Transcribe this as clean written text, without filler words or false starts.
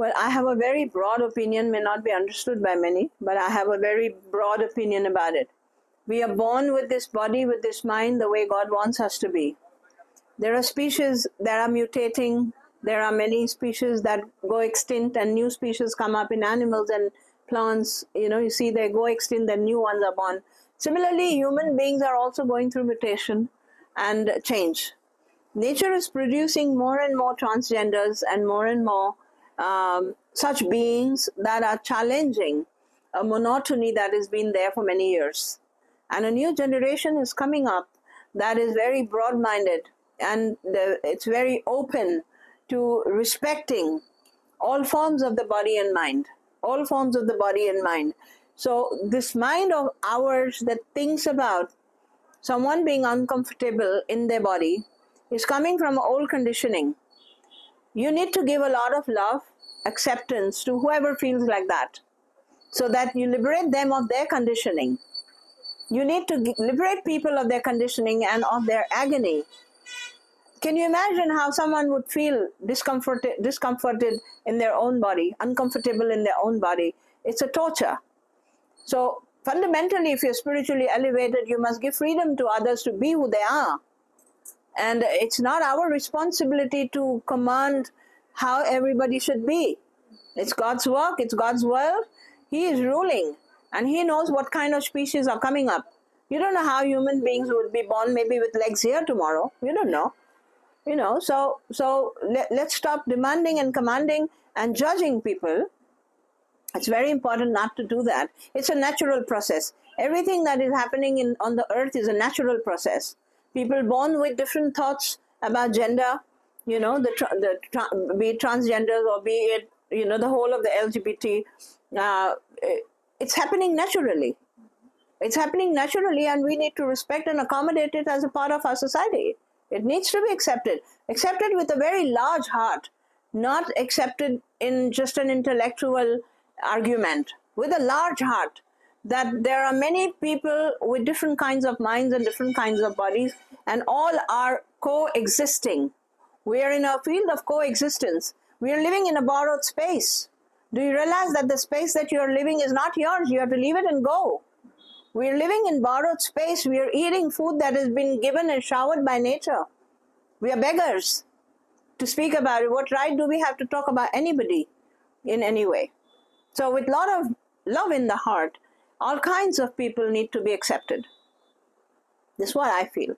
Well, I have a very broad opinion, may not be understood by many, but I have a very broad opinion about it. We are born with this body, with this mind, the way God wants us to be. There are species that are mutating. There are many species that go extinct and new species come up in animals and plants. You see they go extinct, then new ones are born. Similarly, human beings are also going through mutation and change. Nature is producing more and more transgenders and more such beings that are challenging a monotony that has been there for many years. And a new generation is coming up that is very broad-minded, and it's very open to respecting all forms of the body and mind, all forms of the body and mind. So this mind of ours that thinks about someone being uncomfortable in their body is coming from old conditioning. You need to give a lot of love, acceptance to whoever feels like that, so that you liberate them of their conditioning. You need to liberate people of their conditioning and of their agony. Can you imagine how someone would feel discomforted in their own body, uncomfortable in their own body? It's a torture. So fundamentally, if you're spiritually elevated, you must give freedom to others to be who they are. And it's not our responsibility to command how everybody should be. It's God's work, it's God's world. He is ruling, and He knows what kind of species are coming up. You don't know how human beings would be born maybe with legs here tomorrow. You don't know. So let's stop demanding and commanding and judging people. It's very important not to do that. It's a natural process. Everything that is happening on the earth is a natural process. People born with different thoughts about gender, be it transgenders or be it, the whole of the LGBT, it's happening naturally. It's happening naturally, and we need to respect and accommodate it as a part of our society. It needs to be accepted with a very large heart, not accepted in just an intellectual argument, with a large heart. That there are many people with different kinds of minds and different kinds of bodies, and all are coexisting. We are in a field of coexistence. We are living in a borrowed space. Do you realize that the space that you are living is not yours? You have to leave it and go. We are living in borrowed space. We are eating food that has been given and showered by nature. We are beggars to speak about it. What right do we have to talk about anybody in any way? So with a lot of love in the heart, all kinds of people need to be accepted. This is what I feel.